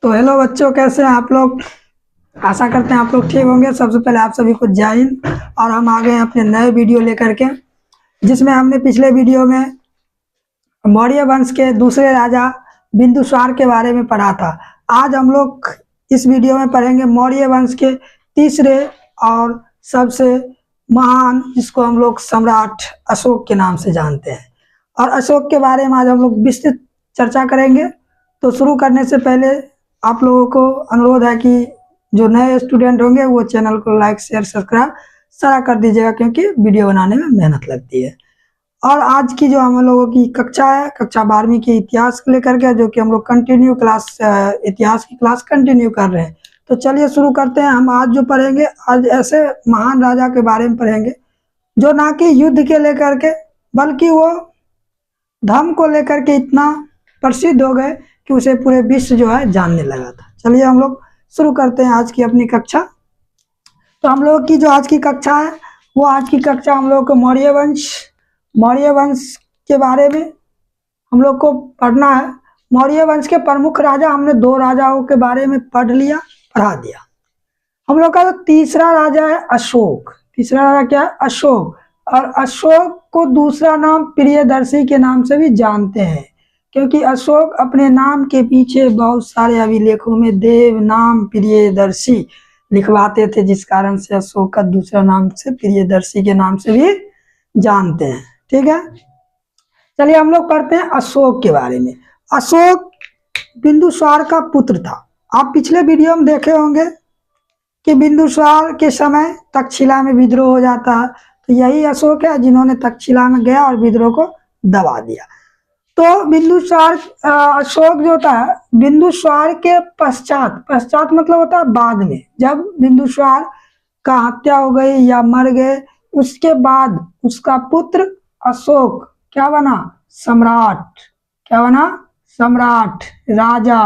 तो हेलो बच्चों, कैसे हैं आप लोग। आशा करते हैं आप लोग ठीक होंगे। सबसे पहले आप सभी को जय हिंद। और हम आ गए हैं अपने नए वीडियो लेकर के, जिसमें हमने पिछले वीडियो में मौर्य वंश के दूसरे राजा बिंदुसार के बारे में पढ़ा था। आज हम लोग इस वीडियो में पढ़ेंगे मौर्य वंश के तीसरे और सबसे महान, जिसको हम लोग सम्राट अशोक के नाम से जानते हैं। और अशोक के बारे में आज हम लोग विस्तृत चर्चा करेंगे। तो शुरू करने से पहले आप लोगों को अनुरोध है कि जो नए स्टूडेंट होंगे वो चैनल को लाइक शेयर सब्सक्राइब सारा कर दीजिएगा, क्योंकि वीडियो बनाने में मेहनत लगती है। और आज की जो हम लोगों की कक्षा है, कक्षा 12वीं के इतिहास को लेकर के, जो कि हम लोग कंटिन्यू क्लास इतिहास की क्लास कंटिन्यू कर रहे हैं। तो चलिए शुरू करते हैं। हम आज जो पढ़ेंगे, आज ऐसे महान राजा के बारे में पढ़ेंगे जो ना कि युद्ध के लेकर के, बल्कि वो धर्म को लेकर के इतना प्रसिद्ध हो गए कि उसे पूरे विश्व जो है जानने लगा था। चलिए हम लोग शुरू करते हैं आज की अपनी कक्षा। तो हम लोग की जो आज की कक्षा है, वो आज की कक्षा हम लोग को मौर्य वंश के बारे में हम लोग को पढ़ना है। मौर्य वंश के प्रमुख राजा, हमने 2 राजाओं के बारे में पढ़ा दिया। हम लोग का जो तीसरा राजा है अशोक। तीसरा राजा क्या है? अशोक। और अशोक को दूसरा नाम प्रियदर्शी के नाम से भी जानते हैं, क्योंकि अशोक अपने नाम के पीछे बहुत सारे अभिलेखों में देव नाम प्रियदर्शी लिखवाते थे, जिस कारण से अशोक का दूसरा नाम से प्रियदर्शी के नाम से भी जानते हैं। ठीक है, चलिए हम लोग पढ़ते हैं अशोक के बारे में। अशोक बिंदुसार का पुत्र था। आप पिछले वीडियो में देखे होंगे कि बिंदुसार के समय तक्षशिला में विद्रोह हो जाता है, तो यही अशोक है जिन्होंने तक्षशिला में गया और विद्रोह को दबा दिया। तो बिंदुसार अशोक जो था, बिंदुसार के पश्चात मतलब होता है बाद में, जब बिंदुसार का हत्या हो गई या मर गए, उसके बाद उसका पुत्र अशोक क्या बना? सम्राट। क्या बना? सम्राट, राजा,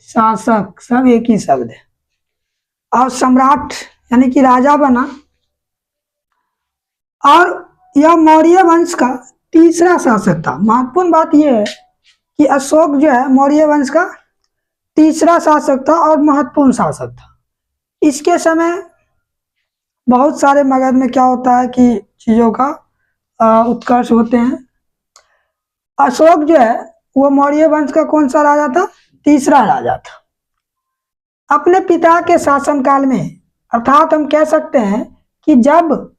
शासक, सब एक ही शब्द है। और सम्राट यानी कि राजा बना। और यह मौर्य वंश का तीसरा शासक था। महत्वपूर्ण बात यह है कि अशोक जो है मौर्य वंश का तीसरा शासक था और महत्वपूर्ण शासक था। इसके समय बहुत सारे मगध में क्या होता है कि चीजों का उत्कर्ष होते हैं। अशोक जो है वो मौर्य वंश का कौन सा राजा था? तीसरा राजा था। अपने पिता के शासनकाल में, अर्थात हम कह सकते हैं कि जब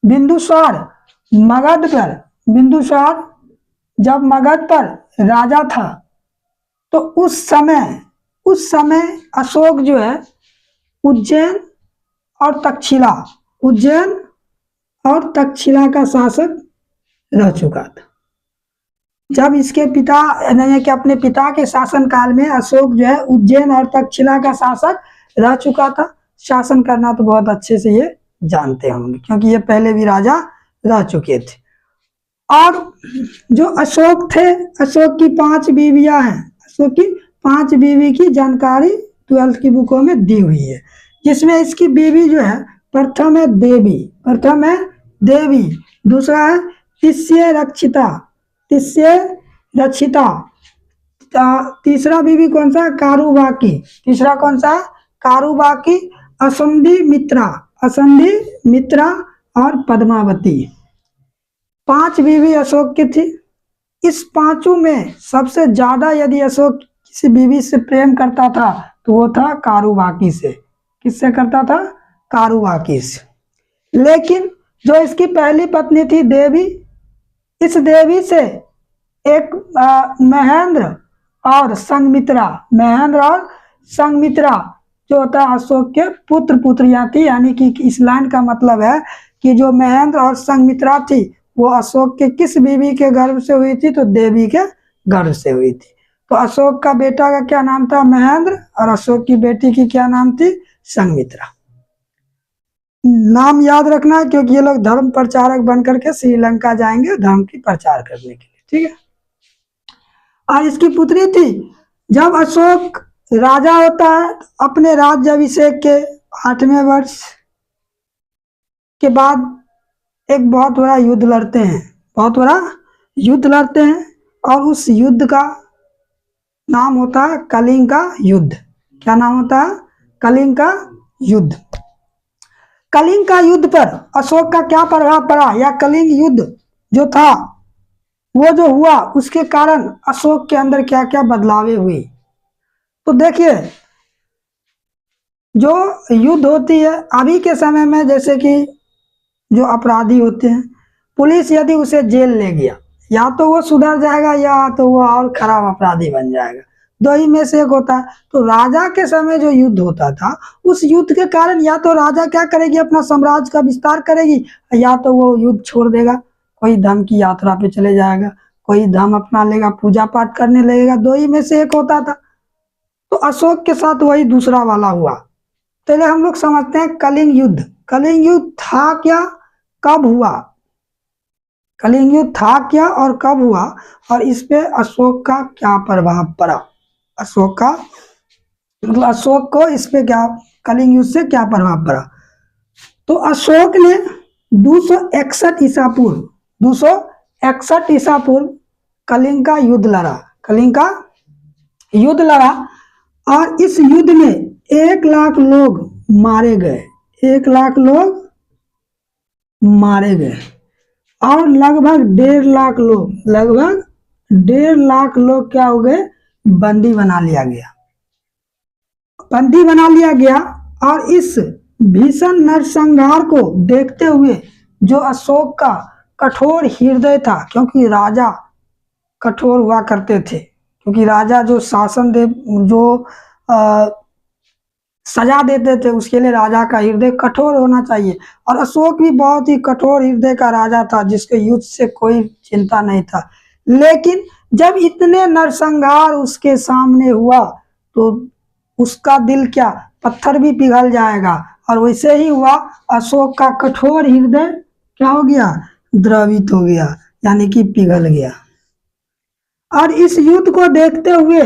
बिंदुसार जब मगध पर राजा था, तो उस समय अशोक जो है उज्जैन और तक्षशिला का शासक रह चुका था। जब इसके पिता यानी कि अपने पिता के शासनकाल में अशोक जो है उज्जैन और तक्षशिला का शासक रह चुका था। शासन करना तो बहुत अच्छे से ये जानते होंगे, क्योंकि ये पहले भी राजा रह चुके थे। और जो अशोक थे, अशोक की 5 बीवियां हैं। अशोक की 5 बीवी की जानकारी 12th की बुकों में दी हुई है, जिसमें इसकी बीवी जो है, प्रथम है देवी, दूसरा है तिस्य रक्षिता, तीसरा बीवी कौन सा? कारुबाकी। तीसरा कौन सा? कारुबाकी, असंधि मित्रा और पद्मावती। 5 बीवी अशोक की थी। इस 5 में सबसे ज्यादा यदि अशोक किसी बीवी से प्रेम करता था तो वो था कारुबाकी से। किससे करता था? कारुबाकी से। लेकिन जो इसकी पहली पत्नी थी देवी, इस देवी से एक महेंद्र और संगमित्रा जो होता है अशोक के पुत्रियां थी। यानी कि इस लाइन का मतलब है कि जो महेंद्र और संगमित्रा थी वो अशोक के किस बीवी के गर्भ से हुई थी? तो देवी के गर्भ से हुई थी। तो अशोक का बेटा का क्या नाम था? महेंद्र। और अशोक की बेटी की क्या नाम थी? संगमित्रा। नाम याद रखना, क्योंकि ये लोग धर्म प्रचारक बनकर के श्रीलंका जाएंगे धर्म की प्रचार करने के लिए। ठीक है। और इसकी पुत्री थी। जब अशोक राजा होता है, अपने राज्याभिषेक के 8वें वर्ष के बाद एक बहुत बड़ा युद्ध लड़ते हैं। और उस युद्ध का नाम होता है कलिंग का युद्ध। क्या नाम होता है? कलिंग का युद्ध। कलिंग का युद्ध पर अशोक का क्या प्रभाव पड़ा, या कलिंग युद्ध जो था वो जो हुआ उसके कारण अशोक के अंदर क्या क्या बदलावें हुई। तो देखिए, जो युद्ध होती है अभी के समय में, जैसे कि जो अपराधी होते हैं, पुलिस यदि उसे जेल ले गया, या तो वो सुधर जाएगा या तो वो और खराब अपराधी बन जाएगा, दो ही में से एक होता है। तो राजा के समय जो युद्ध होता था, उस युद्ध के कारण या तो राजा क्या करेगी, अपना साम्राज्य का विस्तार करेगी, या तो वो युद्ध छोड़ देगा, कोई धर्म की यात्रा पे चले जाएगा, कोई धर्म अपना लेगा, पूजा पाठ करने लगेगा, दो ही में से एक होता था। तो अशोक के साथ वही दूसरा वाला हुआ। पहले हम लोग समझते हैं कलिंग युद्ध। कलिंग युद्ध था क्या, कब हुआ, कलिंग युद्ध था क्या और कब हुआ, और इस पे अशोक का क्या प्रभाव पड़ा, अशोक का मतलब अशोक को इस पे क्या, कलिंग युद्ध से क्या प्रभाव पड़ा। तो अशोक ने 261 ईसा पूर्व 261 ईसा पूर्व कलिंग का युद्ध लड़ा, कलिंग का युद्ध लड़ा, और इस युद्ध में 1 लाख लोग मारे गए, 1 लाख लोग मारे गए, और लगभग 1.5 लाख लोग क्या हो गए, बंदी बना लिया गया, बंदी बना लिया गया। और इस भीषण नरसंहार को देखते हुए जो अशोक का कठोर हृदय था, क्योंकि राजा कठोर हुआ करते थे, क्योंकि राजा जो शासन दे, जो सजा देते थे, उसके लिए राजा का हृदय कठोर होना चाहिए। और अशोक भी बहुत ही कठोर हृदय का राजा था, जिसके युद्ध से कोई चिंता नहीं था। लेकिन जब इतने नरसंहार उसके सामने हुआ तो उसका दिल क्या, पत्थर भी पिघल जाएगा, और वैसे ही हुआ। अशोक का कठोर हृदय क्या हो गया, द्रवित हो गया, यानी कि पिघल गया। और इस युद्ध को देखते हुए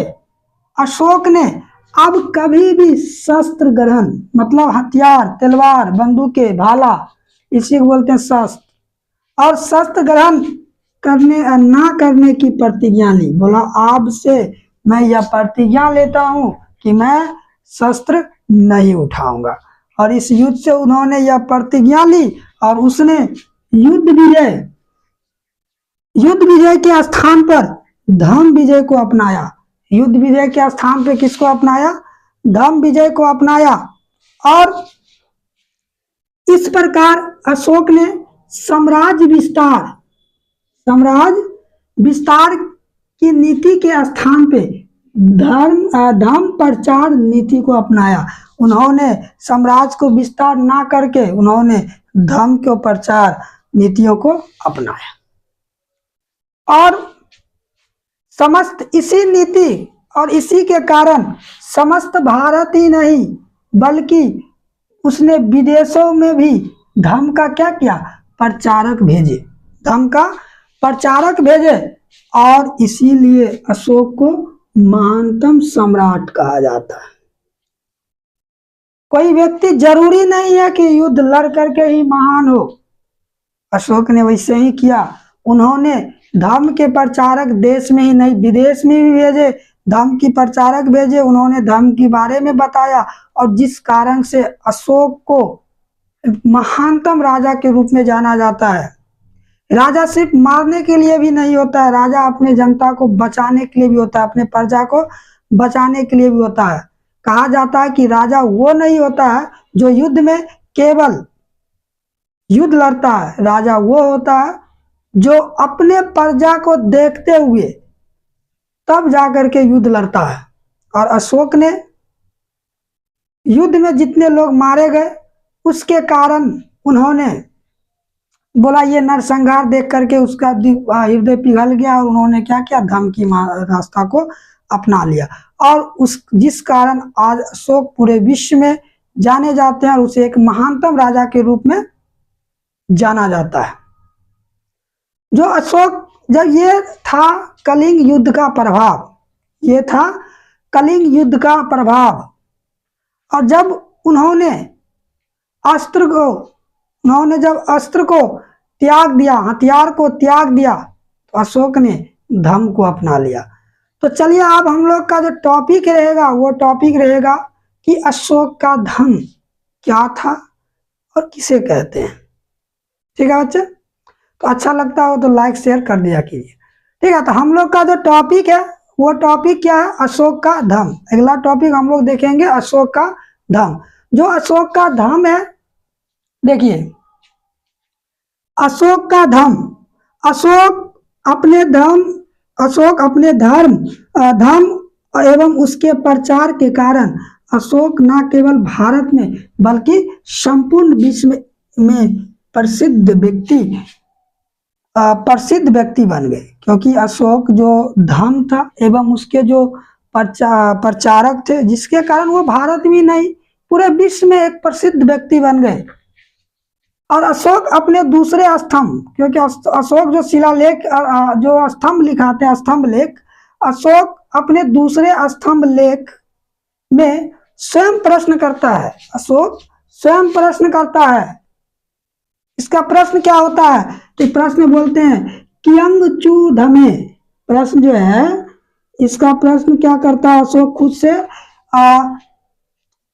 अशोक ने अब कभी भी शस्त्र ग्रहण, मतलब हथियार, तलवार, बंदूकें, भाला, इसी को बोलते हैं शस्त्र, और शस्त्र ग्रहण करने ना करने की प्रतिज्ञा ली। बोला, अब से मैं यह प्रतिज्ञा लेता हूं कि मैं शस्त्र नहीं उठाऊंगा। और इस युद्ध से उन्होंने यह प्रतिज्ञा ली, और उसने युद्ध विजय के स्थान पर धर्म विजय को अपनाया। युद्ध विजय के स्थान पे किसको अपनाया, धर्म विजय को अपनाया। और इस प्रकार अशोक ने साम्राज्य विस्तार की नीति के स्थान पे धर्म प्रचार नीति को अपनाया। उन्होंने साम्राज्य को विस्तार ना करके उन्होंने धर्म के प्रचार नीतियों को अपनाया। और समस्त इसी नीति और इसी के कारण समस्त भारत ही नहीं बल्कि उसने विदेशों में भी धर्म का क्या किया, प्रचारक भेजे, धर्म का प्रचारक भेजे। और इसीलिए अशोक को महानतम सम्राट कहा जाता है। कोई व्यक्ति जरूरी नहीं है कि युद्ध लड़ करके ही महान हो। अशोक ने वैसे ही किया। उन्होंने धर्म के प्रचारक देश में ही नहीं विदेश में भी भेजे, धर्म की प्रचारक भेजे, उन्होंने धर्म के बारे में बताया। और जिस कारण से अशोक को महानतम राजा के रूप में जाना जाता है। राजा सिर्फ मारने के लिए भी नहीं होता है, राजा अपने जनता को बचाने के लिए भी होता है, अपने प्रजा को बचाने के लिए भी होता है। कहा जाता है कि राजा वो नहीं होता है जो युद्ध में केवल युद्ध लड़ता है, राजा वो होता है जो अपने प्रजा को देखते हुए तब जाकर के युद्ध लड़ता है। और अशोक ने युद्ध में जितने लोग मारे गए उसके कारण उन्होंने बोला, ये नरसंहार देख करके उसका हृदय पिघल गया, और उन्होंने क्या किया, धर्म की रास्ता को अपना लिया। और उस जिस कारण आज अशोक पूरे विश्व में जाने जाते हैं और उसे एक महानतम राजा के रूप में जाना जाता है। जो अशोक, जब ये था कलिंग युद्ध का प्रभाव, ये था कलिंग युद्ध का प्रभाव। और जब उन्होंने जब अस्त्र को त्याग दिया, हथियार को त्याग दिया, तो अशोक ने धर्म को अपना लिया। तो चलिए अब हम लोग का जो टॉपिक रहेगा वो टॉपिक रहेगा कि अशोक का धर्म क्या था और किसे कहते हैं। ठीक है बच्चे, तो अच्छा लगता हो तो लाइक शेयर कर दिया कीजिए। ठीक है, तो हम लोग का जो टॉपिक है वो टॉपिक क्या है, अशोक का धर्म। अगला टॉपिक हम लोग देखेंगे अशोक का धर्म। जो अशोक का धर्म है, देखिए अशोक का धर्म, अशोक अपने धर्म एवं उसके प्रचार के कारण अशोक न केवल भारत में बल्कि संपूर्ण विश्व में प्रसिद्ध व्यक्ति बन गए। क्योंकि अशोक जो धर्म था एवं उसके जो प्रचारक थे, जिसके कारण वो भारत में नहीं पूरे विश्व में एक प्रसिद्ध व्यक्ति बन गए। और अशोक अपने दूसरे स्तंभ, क्योंकि अशोक जो शिलालेख जो स्तंभ लिखाते हैं, स्तंभ लेख, अशोक अपने दूसरे स्तंभ लेख में स्वयं प्रश्न करता है। अशोक स्वयं प्रश्न करता है। इसका प्रश्न क्या होता है, तो प्रश्न बोलते हैं कियंग चू धमे। प्रश्न जो है इसका प्रश्न क्या करता है अशोक खुद से,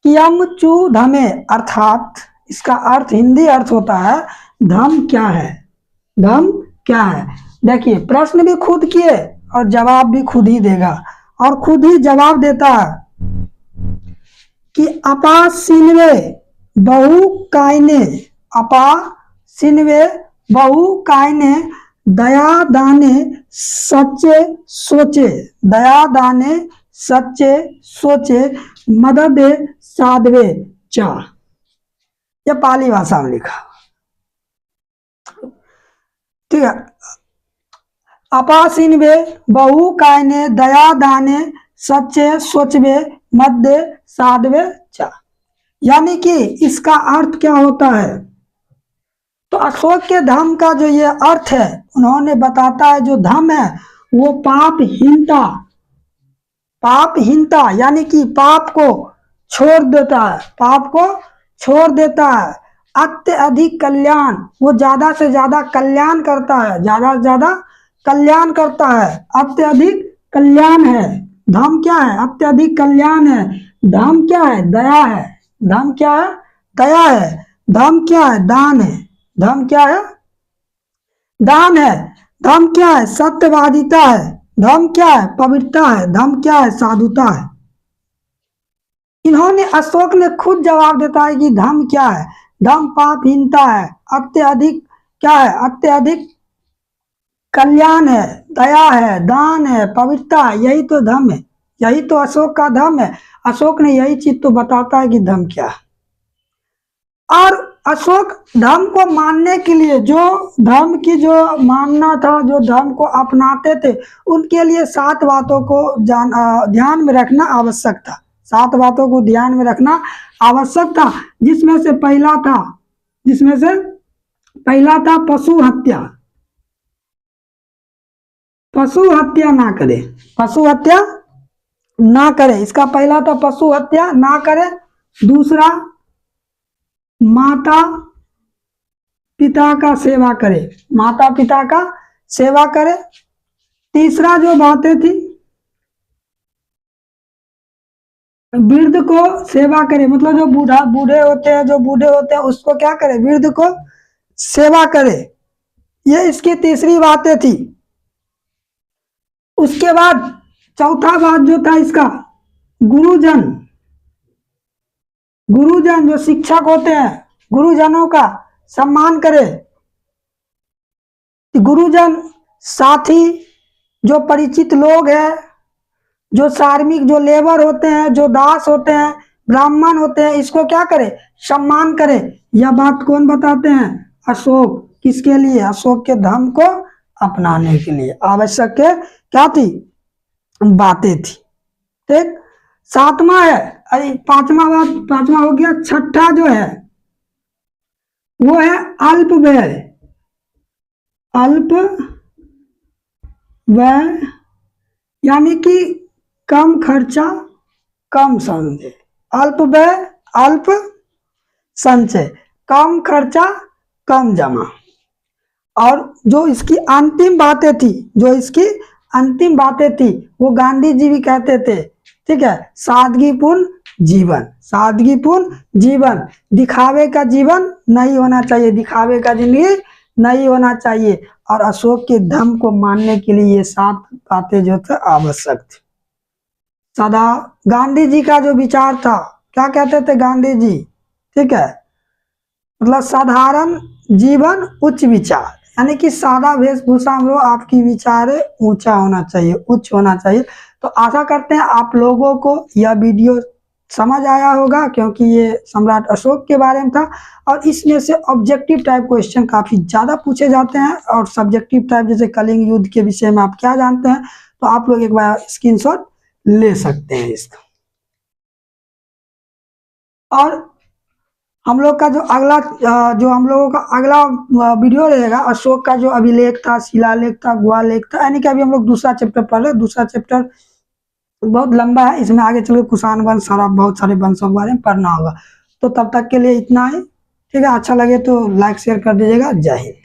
कियंग चू धमे, अर्थात इसका अर्थ, हिंदी अर्थ होता है धर्म क्या है, धर्म क्या है। देखिए प्रश्न भी खुद किए और जवाब भी खुद ही देगा, और खुद ही जवाब देता है कि अपा सिन्वे बहु कायने, अपा सिन्वे बहु कायने, दया दाने सच्चे सोचे, दया दाने सच्चे सोचे, मदद साधवे चा। यह पाली भाषा में लिखा। ठीक है, अपासिनवे बहु कायने, दया दाने सच्चे सोचवे, मध्य साधवे चा। यानी कि इसका अर्थ क्या होता है, तो अशोक के धर्म का जो ये अर्थ है उन्होंने बताता है, जो धर्म है वो पापहीनता यानी कि पाप को छोड़ देता है, पाप को छोड़ देता है। अत्यधिक कल्याण, वो ज्यादा से ज्यादा कल्याण करता है, ज्यादा से ज्यादा कल्याण करता है। अत्यधिक कल्याण है धर्म, क्या है, अत्यधिक कल्याण है। धर्म क्या है, दया है। धर्म क्या है, दया है। धर्म क्या है, दान है। धर्म क्या है, दान है। धर्म क्या है, सत्यवादिता है। धर्म क्या है, पवित्रता है। धर्म क्या है, साधुता है। इन्होंने, अशोक ने खुद जवाब देता है कि धर्म क्या है, धर्म पापहीनता है, अत्यधिक क्या है, अत्यधिक कल्याण है, दया है, दान है, पवित्रता है। यही तो धर्म है, यही तो अशोक का धर्म है। अशोक ने यही चीज तो बताता है कि धर्म क्या है। और अशोक धर्म को मानने के लिए, जो धर्म की जो मानना था, जो धर्म को अपनाते थे, उनके लिए 7 बातों को ध्यान में रखना आवश्यक था। 7 बातों को ध्यान में रखना आवश्यक था, जिसमें से पहला था पशु हत्या। पशु हत्या ना करे, पशु हत्या ना करे, इसका पहला था पशु हत्या ना करे। दूसरा, माता पिता का सेवा करे, माता पिता का सेवा करे। तीसरा जो बातें थी, वृद्ध को सेवा करे, मतलब जो बूढ़े होते हैं उसको क्या करे, वृद्ध को सेवा करे। ये इसकी तीसरी बातें थी। उसके बाद चौथा बात जो था इसका, गुरुजन जो शिक्षक होते हैं, गुरुजनों का सम्मान करे। गुरुजन साथी, जो परिचित लोग हैं, जो सार्मिक, जो लेबर होते हैं, जो दास होते हैं, ब्राह्मण होते हैं, इसको क्या करे, सम्मान करे। यह बात कौन बताते हैं, अशोक। किसके लिए, अशोक के धर्म को अपनाने के लिए आवश्यक क्या थी, बातें थी। ठीक, 7वां है, अरे 5वां हो गया। छठा जो है वो है अल्प व्यय, यानी कि कम खर्चा कम संचय। अल्प व्यय अल्प संचय, कम खर्चा कम जमा। और जो इसकी अंतिम बातें थी, जो इसकी अंतिम बातें थी वो गांधी जी भी कहते थे, ठीक है। सादगीपूर्ण जीवन, सादगीपूर्ण जीवन, दिखावे का जीवन नहीं होना चाहिए, दिखावे का जिंदगी नहीं होना चाहिए। और अशोक के धम्म को मानने के लिए ये 7 बातें जो थे आवश्यक थी। सदा गांधी जी का जो विचार था, क्या कहते थे गांधी जी, ठीक है, मतलब साधारण जीवन उच्च विचार, यानी कि सादा वेशभूषा में आपकी विचार ऊंचा होना चाहिए, उच्च होना चाहिए। तो आशा करते हैं आप लोगों को यह वीडियो समझ आया होगा, क्योंकि ये सम्राट अशोक के बारे में था। और इसमें से ऑब्जेक्टिव टाइप क्वेश्चन काफी ज्यादा पूछे जाते हैं, और सब्जेक्टिव टाइप जैसे कलिंग युद्ध के विषय में आप क्या जानते हैं, तो आप लोग एक बार स्क्रीनशॉट ले सकते हैं इसका। और हम लोग का जो अगला जो हम लोगों का अगला वीडियो रहेगा, अशोक का जो अभिलेख था, शिलालेख था, गुहा लेख था, यानी कि अभी हम लोग दूसरा चैप्टर पढ़ रहे हैं। दूसरा चैप्टर बहुत लंबा है, इसमें आगे चलो कुषाण वंश सारा बहुत सारे वंशों के बारे में पढ़ना होगा। तो तब तक के लिए इतना ही, ठीक है। अच्छा लगे तो लाइक शेयर कर दीजिएगा। जय हिंद।